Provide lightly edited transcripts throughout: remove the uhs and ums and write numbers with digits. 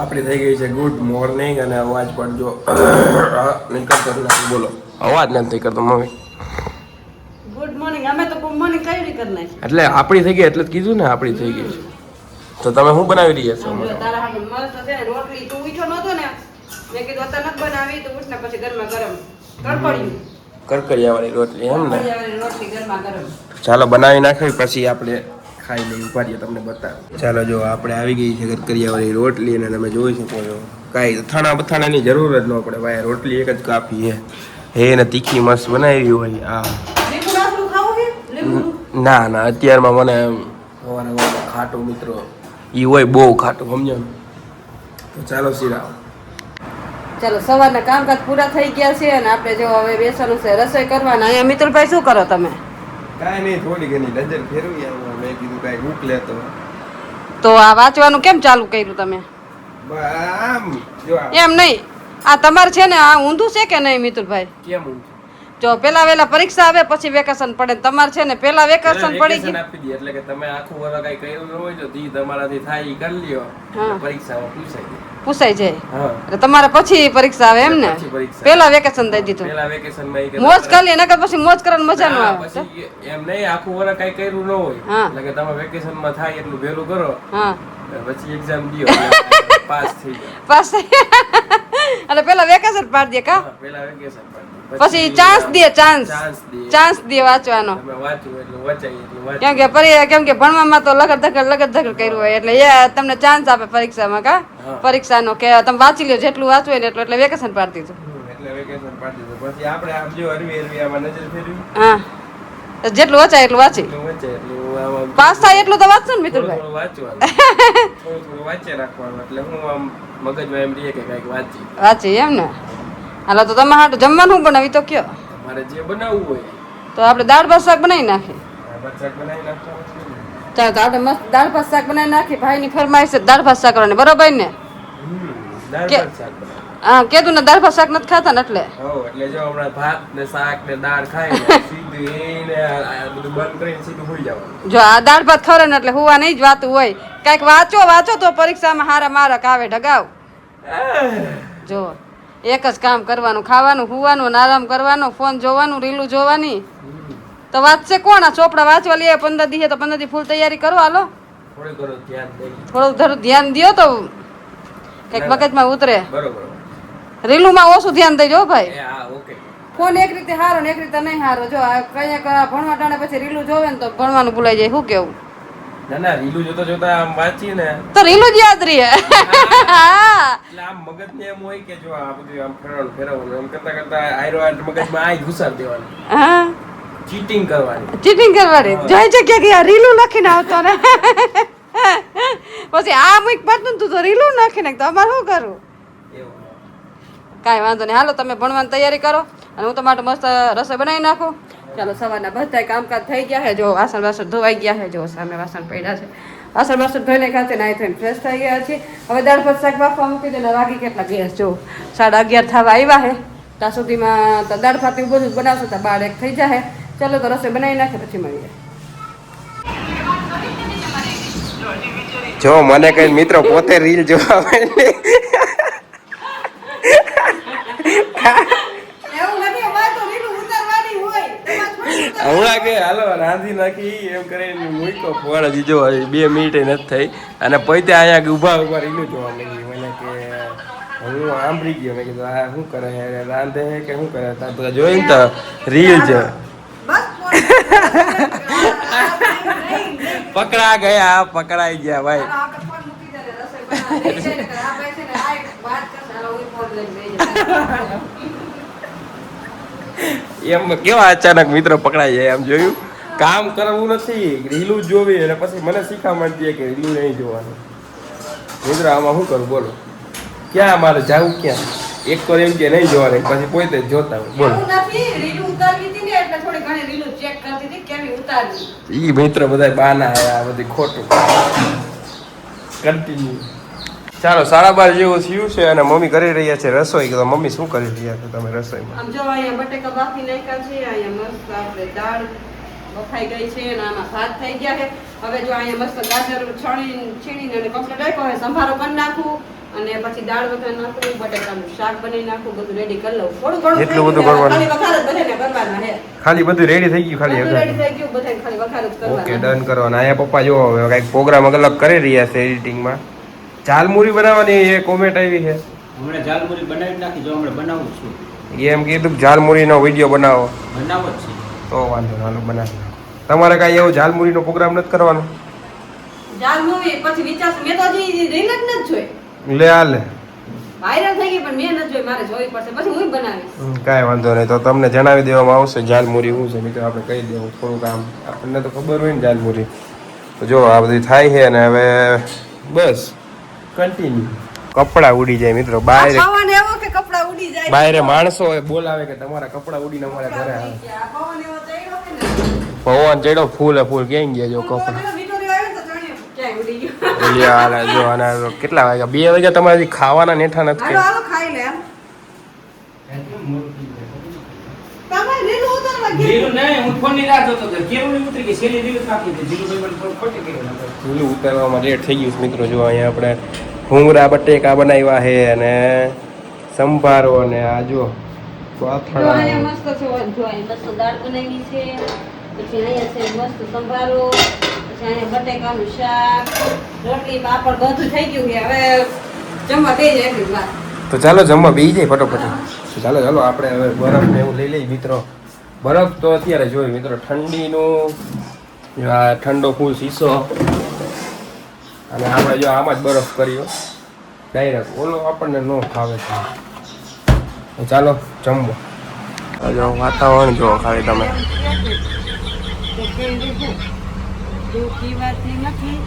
આપણી થઈ ગઈ છે ગુડ મોર્નિંગ અને અવાજ પણ જો નીકળતો નથી. બોલો અવાજ નથી કરતો મમ્મી. Good morning. અમે તો ગુડ મોર્નિંગ કઈ રીતે કરી નાખી. એટલે આપણી થઈ ગઈ એટલે જ કીધું ને આપણી થઈ ગઈ છે. તો તમે શું બનાવી રહ્યા છો? તારા હામે મસ્ત છે રોટલી. તું ઉઠ્યો નતો ને, મેં કીધું અત્યારે નથી બનાવી તો ઉઠને પછી ગરમા ગરમ કરકરિયા વાળી રોટલી એમ ને? રોટલી ગરમા ગરમ. ચાલો બનાવી નાખી પછી આપણે ખાઈ લઈએ. ઉપાડીએ તમને બતાવો. ચાલો જો આપણે આવી ગઈ છે કરકરિયા વાળી રોટલી અને તમે જોઈ શકો છો કાંઈ અથાણા બથાણાની જરૂર જ ન પડે ભાઈ. રોટલી એક જ કાપી હે ને તીખી મસ્ત બનાવી હોય. ના ના અત્યારમાં મને સવારે ખાટું મિત્રો એ હોય બહુ ખાટું સમજો ને. તો ચાલો સિરાવ. ચાલો સવારના કામકાજ પૂરા થઈ ગયા છે અને આપણે જો હવે બેસવાનું છે રસોઈ કરવાના. અહીંયા મિત્રભાઈ શું કરો તમે? કાંઈ નહીં, થોડી ઘણી નજર ફેરવી આવ્યો. મેં કીધું કાંઈ બુક લેતો. તો આ વાંચવાનું કેમ ચાલુ કર્યું તમે? આમ જો એમ નહીં, આ તમારે છે ને આ ઊંધું છે કે નહીં મિત્રભાઈ? કેમ જો પેલા વેલા પરીક્ષા આવે પછી વેકેશન પડે. તમારે છે ને પેલા વેકેશન પડી ગયું આપી દે એટલે કે તમે આખું વર્ષ કઈ કર્યું ન હોય તો દી તમારાથી થાય ઈ કરી લ્યો. પરીક્ષામાં પૂછાઈ જાય. એટલે તમારે પછી પરીક્ષા આવે એમ ને? પેલા વેકેશન દઈ દીધું. પેલા વેકેશનમાં મોજ કરી લે નકર પછી મોજ કરવાની મજા ન આવે. પછી એમ નહીં, આખું વર્ષ કઈ કર્યું ન હોય એટલે કે તમે વેકેશનમાં થાય એટલું વહેલું કરો. પછી એક્ઝામ દયો પાસ થઈ જાય. પાસ એટલે પેલા વેકેશન પાડી દે કા? પેલા વેકેશન પાડી પછી ચાન્સ દે. ચાન્સ દે વાંચવાનો. કેમ કે ભણવામાં તો લગત ધકડ કર્યું હોય એટલે એ તમને ચાન્સ આપે પરીક્ષામાં કા? પરીક્ષાનો કે તમે વાંચી લ્યો જેટલું વાંચવું હોય એટલું. એટલે વેકેશન પાડી દીધું. પછી આપણે આમ જો હરવી આમાં નજર ફેરવી. હા, જેટલું વાંચાય એટલું વાંચી પાસ થાય એટલું તો વાંચશું ને મિત્રભાઈ. થોડું વાંચી રાખવાનું એટલે હું આમ મગજમાં એમ રહે કે કઈક વાંચી એમ ને. હાલો તો તમે હાટું જમવાનું બનાવી તો કયો? મારે જે બનાવવું હોય તો આપણે દાળ ભાત શાક બનાવી નાખીએ. ચાલો તો આપણે મસ્ત દાળ ભાત શાક બનાવી નાખીએ. ભાઈની ફરમાઈશ છે દાળ ભાત શાક કરવાની, બરોબર ને? હા, કીધું ને દાળ ભાત શાક નથી ખાતા ને એટલે. એટલે જો હમણાં ભાત ને શાક ને દાળ ખાય ને સીધું એને બધું બંધ કરીને સીધું હોઈ જવાનું. જો આ દાળ ભાત ખવરે ને એટલે હુવા નહીં જ વાતું હોય. કઈક વાંચો તો પરીક્ષામાં હારા મારક આવે ઢગાવ. જો એક જ કામ કરવાનું, ખાવાનું, હુવાનું, આરામ કરવાનો, ફોન જોવાનું, રીલું જોવાની. તો વાંચશે કોણ? આ ચોપડા વાંચવા લઈએ 15 દિવસે તો 15 દી ફૂલ તૈયારી કરો. હાલો થોડું ધ્યાન દો તો કઈક મગજમાં ઉતરે. રીલુમાં ઓછું ધ્યાન દેજો ભાઈ. ફોન એક રીતે હારો ને એક રીતે નહીં હારો. જો કઈક ભણવા ટાણે પછી રીલું જોવે ને તો ભણવાનું ભૂલાઈ જાય. શું કેવું? ના રીલું જોતા આમ વાંચી ને તો રીલું જ યાદ રહે. એટલે આમ મગજ ને એમ હોય કે જો આ બધું આમ ફેરવવાનું એમ કરતા આયરો મગજમાં આઈ ઘુસાડ દેવાનું. હા, ચીટિંગ કરવાની. જોઈ છે કે આ રીલું લખીને આવતો ને પછી આ મુક પાતું તું તો રીલું નાખીને તો અમારે શું કરવું? કાંઈ વાંધો નહીં. હાલો તમે ભણવાની તૈયારી કરો અને હું તમારે મસ્ત રસોઈ બનાવી નાખું. ચાલો સવારના બધા કામકાજ થઈ ગયા છે. જો વાસણ ધોવાઈ ગયા છે. જો સામે વાસણ પડ્યા છે. વાસણ ધોઈને ખાતે નાહી ધોઈને ફ્રેશ થઈ ગયા છે. હવે દાળ ભાત શાક બાફવા મૂકી દે. વાગી કેટલા ગેસ જો 11:30 થવા આવ્યા છે. ત્યાં સુધીમાં તો દાળ ભાત એવું બધું બનાવશું તો 12-1 થઈ જાય. ચાલો તો રસોઈ બનાવી નાખે પછી મળીએ. જો મને કઈ મિત્રો પોતે રીલ જોવા હમણાં કે હાલો રાંધી નાખી એમ કરીને મૂકો ફોન હજી જો 2 મિનિટ નથી થઈ અને પોતે અહીંયા ઉભા રીલું જોવા લાગી. મને કે હું સાંભળી ગયો. મેં કીધું આ શું કરે હે, રાંધે હે કે શું કરે? બધા જોઈ ને તો રીલ છે. પકડાઈ ગયા ભાઈ. એમ કેવા અચાનક મિત્રો પકડાઈ જાય. આમ જોયું કામ કરવું નથી, રીલું જોવી અને પછી મને શીખામણ દે કે રીલું નહીં જોવાનું. મિત્રો આમાં શું કરું બોલો? ક્યાં મારે જવું ક્યાં? એક તો એમ કે નહીં જોવાનું પછી પોતે જોતા હોય. બોલો ઈ મિત્ર બધા બાના આ બધી ખોટું કન્ટિન્યુ. ચાલો 12:30 જેવું થયું છે અને મમ્મી કરી રહ્યા છે રસોઈ. તો મમ્મી શું કરી રહ્યા છો તમે રસોઈમાં? આમ જો અહીંયા બટેકા બાફી નાખ્યા છે. અહીંયા મસ્ત આપણે દાળ બફાઈ ગઈ છે અને આમાં ભાત થઈ ગયા છે. હવે જો અહીંયા મસ્ત ગાજર છીણીને અને કમ્પ્લીટ રાખ્યો. હવે સંભારો કરી નાખું અને પછી દાળ વઘાર નાખું, બટેટાનું શાક બનાવી નાખું, બધું રેડી કરી લઉં. થોડું ઘણું એટલું બધું કરવાનું? ખાલી વઘાર જ બધાને કરવાના છે. ખાલી બધું રેડી થઈ ગયું, ખાલી બધું રેડી થઈ ગયું, બધાને ખાલી વઘાર જ કરવાના. ઓકે, ડન કરવાના. અહીંયા પપ્પા જો હવે કંઈક પ્રોગ્રામ અલગ કરી રહ્યા છે એડિટિંગમાં. ઝાલમુરી બનાવવાની એ કોમેન્ટ આવી છે. હમણાં ઝાલમુરી બનાવી નાખી, જો હમણાં બનાવું છું. એમ કીધું કે ઝાલમુરીનો વિડીયો બનાવો. બનાવો જ છે. તો વાંધો હાલો બનાવી નાખો. તમારે કાંઈ એવો ઝાલમુરીનો પ્રોગ્રામ નથી કરવાનો? ઝાલમુરી પછી વિચારશું. મેં તો હજી રીલ જ નથી જોઈ. લે હાલે. વાયરલ થઈ ગઈ પણ મેં નથી જોઈ. મારે જોવી પડશે, પછી હું બનાવીશ. કાંઈ વાંધો નહીં. તો તમને જણાવી દેવામાં આવશે ઝાલમુરી શું છે. મિત્રો આપણે કહી દેવું થોડુંક આમ, આપણને તો ખબર હોય ને ઝાલમુરી. તો જો આ બધું થાય છે ને હવે બસ કન્ટિન્યુ. કપડા ઉડી જાય મિત્રો બહાર. પવન એવો કે કપડા ઉડી જાય. બહાર માણસો બોલાવે કે તમારા કપડા ઉડીને અમારા ઘરે આવે. પવન એવો ચડ્યો કે ને. પવન ચડ્યો ફૂલે ફૂલ ક્યાં ગયા જો કપડા. પેલો વિટોરિયો આવ્યો તો ચણ્યો. ક્યાંય ઉડી ગયો. ઓલી હાલે જો આના કેટલા વાગ્યા? 2 વાગ્યા તમારી ખાવાના નેઠા નથી. હાલો હાલો ખાઈ લે એમ. તમે રીલ ઉતારવા ગયા. જીરું નહીં, હું ફોનની રાહ જોતો હતો. કેવું ઉતરી ગઈ, છેલ્લી રીલ નાખી હતી. જીરું ભાઈ મને ખોટી ગયું. ઓલું ઉતારવામાં લેટ થઈ ગયું છે મિત્રો. જો અહીંયા આપણે ભૂંગળા બટેકા બનાવ્યા છે અને સંભારો અને આ જો જો પાથરા. અહીંયા મસ્ત છે. જો અહીંયા મસ્ત દાળ બનાવી છે. પછી અહીંયા છે મસ્ત સંભારો. પછી અહીંયા બટેકાનું શાક, રોટલી, પાપડ બધું થઈ ગયું છે. હવે જમવા બેસી જાય એટલી વાર. તો ચાલો જમવા બેસી જાય ફટોફટ. તો ચાલો ચાલો આપણે હવે બરફ ને એવું લઈ લઈએ મિત્રો. બરફ તો અત્યારે જોઈએ મિત્રો ઠંડીનું. જો આ ઠંડો ફૂલ શીશો અને આપણે જો આમાં જ બરફ કર્યો ડાયરેક્ટ. ઓલો આપણને ન ફાવે છે. તો ચાલો જમવા. જો વાતાવરણ જો ખાલી તમે. દુઃખ ઈ વાતની નથી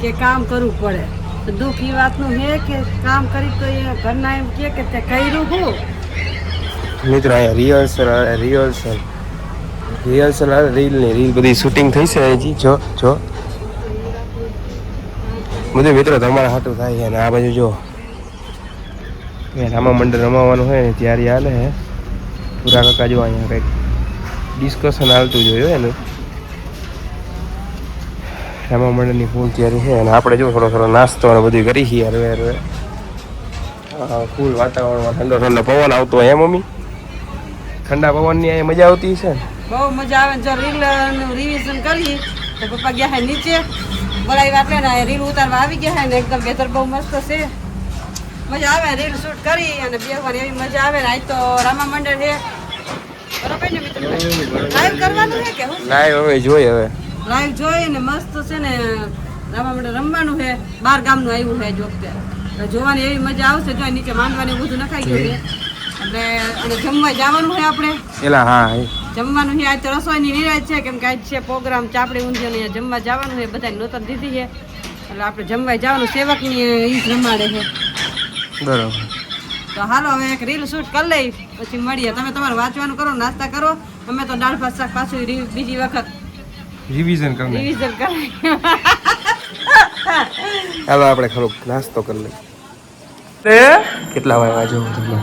કે કામ કરવું પડે. તો દુઃખ ઈ વાતનું છે કે કામ કરી તો એ ઘરના એમ કહે કે તે કર્યું હું. મિત્રો અહીંયા રિહર્સલ રીલ બધી શૂટિંગ થઈ છે હજી. જો બધું મિત્રો તમારા હાથું થાય છે. અને આ બાજુ જો રામા મંડળ રમાવાનું હોય ને ત્યારે હાલે હે. પૂરા કાકા જો અહીંયા કંઈક ડિસ્કશન હાલતું જોયું એનું. રામા મંડળની ફૂલ તૈયારી છે અને આપણે જો થોડો નાસ્તો અને બધું કરી છીએ હરવે. ફૂલ વાતાવરણમાં ઠંડો ઠંડો પવન આવતો હોય એમ મમ્મી? ઠંડા પવનની અહીંયા મજા આવતી છે ને? બહુ મજા આવે. જો રીલ રિવિઝન કરી તો પપ્પા ગયા હે નીચે બોલાવી વાત ને રીલ ઉતારવા આવી ગયા હે ને એકદમ બેતર બહુ મસ્ત છે. મજા આવે રીલ શૂટ કરી અને બેસવાની એવી મજા આવે ને. આજ તો રામા મંડળ છે બરોબર ને મિત્રો? લાઈવ કરવાનું છે કે હું? લાઈવ હવે જોઈએ હવે. લાઈવ જોઈએ ને મસ્ત છે ને. રામા મંડળ રમવાનું છે. 12 ગામનું આવ્યું છે જો અત્યારે. જોવાની એવી મજા આવશે. જો નીચે માંડવાની બધું નખાઈ ગયું છે એટલે અને જમવા જવાનું છે આપણે. એલા હા જમવાનું છે. આજ તો રસોઈની નિરાશ છે કેમ કે આજ છે પ્રોગ્રામ ચાપડી ઊંધિયો ને જમવા જવાનું છે. બધાને નોતર દીધી છે એટલે આપણે જમવા જવાનું. સેવકની ઈ જ રમાડે છે બરોબર. તો હાલો હવે એક રીલ શૂટ કરી લઈ પછી મળીએ. તમે તમારે વાંચવાનું કરો, નાસ્તા કરો. અમે તો દાળ ભાત શાક પાછું બીજી વખત રિવિઝન કરી રિવિઝન કરી. ચાલો આપણે થોડોક નાસ્તો કરી લઈએ. કેટલા વાગ્યા જો તમને?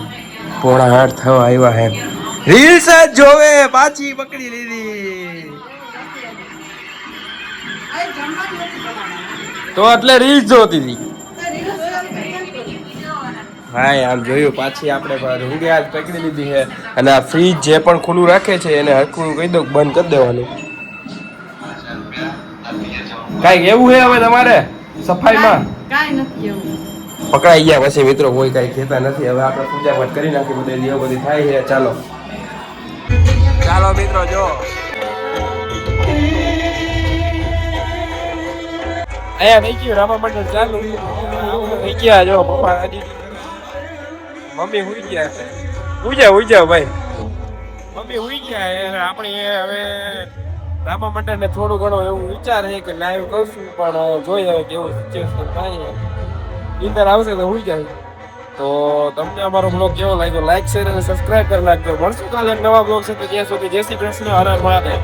7:45 થવા આવ્યા હે. રીલ્સ જ જોવે પાછી પકડી લીધી તો એટલે રીલ્સ જોતી હતી. હા આમ જોયું પાછી આપણે રૂંગે આજ પકડી લીધી છે. અને આ ફ્રીજ જે પણ ખુલ્લું રાખે છે એને હરખું કહી દઉં બંધ કરી દેવાનું. કાંઈક એવું છે હવે તમારે સફાઈમાં? કાંઈ નથી એવું. પકડાઈ ગયા પછી મિત્રો કોઈ કાંઈ કહેતા નથી. હવે આપણે પૂજા પાઠ કરી નાખી. બધે દીવો બધી થાય છે. ચાલો ચાલો મિત્રો જો અહીંયા થઈ ગયું રામા મંડળ ચાલુ થઈ ગયા. જો પપ્પા મમ્મી હુઈ ગયા. હુઈ જાવ ભાઈ. મમ્મી હુઈ ગયા. આપણે હવે રામા મંડળને થોડું ઘણું એવું વિચાર છે કે લાઈવ કરશું પણ જોઈએ હવે કેવું સિચ્યુએશન થાય. ઇન્ટર આવશે તો હુઈ જાય. તો તમને અમારો બ્લોગ કેવો લાગ્યો લાઈક શેર અને સબસ્ક્રાઇબ કરી નાખજો. મળશું કાલે નવા બ્લોગ સાથે. ત્યાં સુધી જય શ્રી કૃષ્ણ. હર હર મહાદેવ.